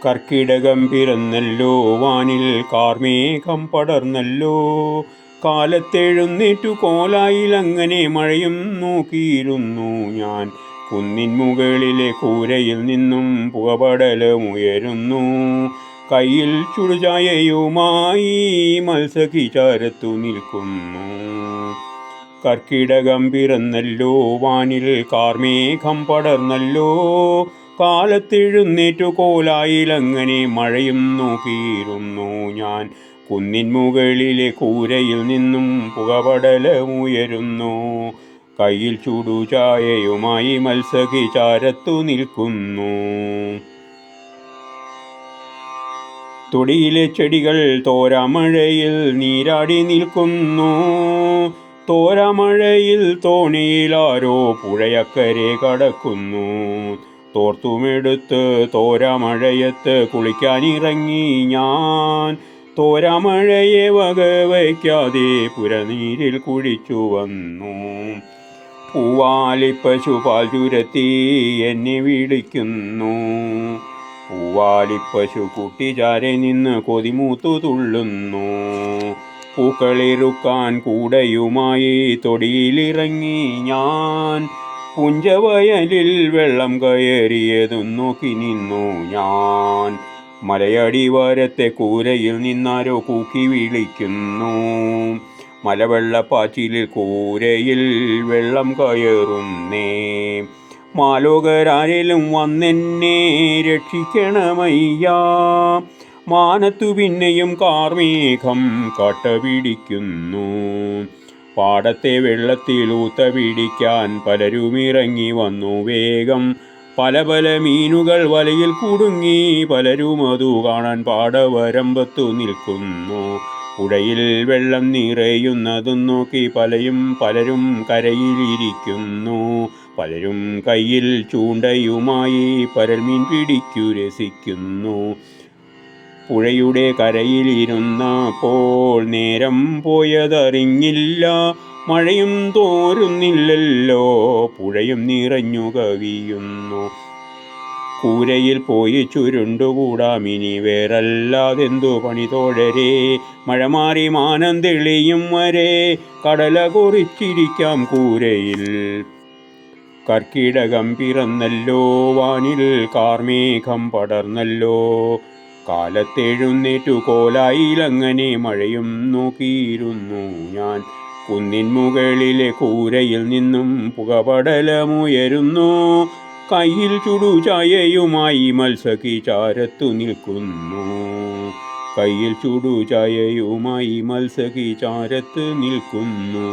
കർക്കിടകം പിറന്നല്ലോ, വാനിൽ കാർമേഘം പടർന്നല്ലോ. കാലത്തെഴുന്നേറ്റു കോലായിലങ്ങനെ മഴയും നോക്കിയിരുന്നു ഞാൻ. കുന്നിൻ മുകളിലെ കൂരയിൽ നിന്നും പുകപടലമുയരുന്നു. കയ്യിൽ ചുടുചായയുമായി മത്സഖി ചാരത്തു നിൽക്കുന്നു. കർക്കിടകം പിറന്നല്ലോ, വാനിൽ കാർമേഘം പടർന്നല്ലോ. കാലത്തെഴുന്നേറ്റു കോലായിലങ്ങനെ മഴയും നോക്കിയിരുന്നു ഞാൻ. കുന്നിൻ മുകളിലെ കൂരയിൽ നിന്നും പുകപടലമുയരുന്നു. കയ്യിൽ ചുടുചായയുമായി മത്സഖി ചാരത്തു നിൽക്കുന്നു. തൊടിയിലെ ചെടികൾ തോരാമഴയിൽ നീരാടി നിൽക്കുന്നു. തോരാമഴയിൽ തോണിയിലാരോ പുഴയക്കരെ കടക്കുന്നു. തോർത്തുമെടുത്ത് തോരാമഴയത്ത് കുളിക്കാനിറങ്ങി ഞാൻ. തോരാമഴയെ വകവയ്ക്കാതെ പുരനീരിൽ കുഴിച്ചു വന്നു. പൂവാലിപ്പശു പാൽ ചുരത്തി എന്നെ വിളിക്കുന്നു. പൂവാലിപ്പശു കുട്ടിചാരെ നിന്ന് കൊതിമൂത്തു തുള്ളുന്നു. പൂക്കളിറുക്കാൻ കൂടയുമായി തൊടിയിലിറങ്ങി ഞാൻ. പുഞ്ചവയലിൽ വെള്ളം കയറിയതും നോക്കി നിന്നു ഞാൻ. മലയടിവാരത്തെ കൂരയിൽ നിന്നാരോ കൂക്കി വിളിക്കുന്നു. മലവെള്ളപ്പാച്ചിലിൽ കൂരയിൽ വെള്ളം കയറുന്നേ. മാലോകരാരേലും വന്നെന്നെ രക്ഷിക്കണമയ്യാ. മാനത്തു പിന്നെയും കാർമേഘം കട്ടപിടിക്കുന്നു. പാടത്തെ വെള്ളത്തിലൂത്ത പിടിക്കാൻ പലരുമിറങ്ങി വന്നു വേഗം. പല പല മീനുകൾ വലയിൽ കുടുങ്ങി. പലരും അതു കാണാൻ പാടവരമ്പത്തു നിൽക്കുന്നു. പുഴയിൽ വെള്ളം നിറയുന്നതും നോക്കി പലരും കരയിലിരിക്കുന്നു. പലരും കയ്യിൽ ചൂണ്ടയുമായി പരൽമീൻ പിടിക്കു രസിക്കുന്നു. പുഴയുടെ കരയിലിരുന്നപ്പോൾ നേരം പോയതറിഞ്ഞില്ല. മഴയും തോരുന്നില്ലല്ലോ, പുഴയും നിറഞ്ഞു കവിയുന്നു. കൂരയിൽ പോയി ചുരുണ്ടുകൂടാം ഇനി, വേറല്ലാതെന്തു പണി തോഴരേ. മഴ മാറി മാനം തെളിയും വരെ കടല കുറിച്ചിരിക്കാം കൂരയിൽ. കർക്കിടകം പിറന്നല്ലോ, വാനിൽ കാർമേഘം പടർന്നല്ലോ. കാലത്തെഴുന്നേറ്റു കോലായിലങ്ങനെ മഴയും നോക്കിയിരുന്നു ഞാൻ. കുന്നിൻ മുകളിലെ കൂരയിൽ നിന്നും പുകപടലമുയരുന്നു. കയ്യിൽ ചുടുചായയുമായി മത്സഖി ചാരത്തു നിൽക്കുന്നു. കയ്യിൽ ചുടുചായയുമായി മത്സഖി ചാരത്ത് നിൽക്കുന്നു.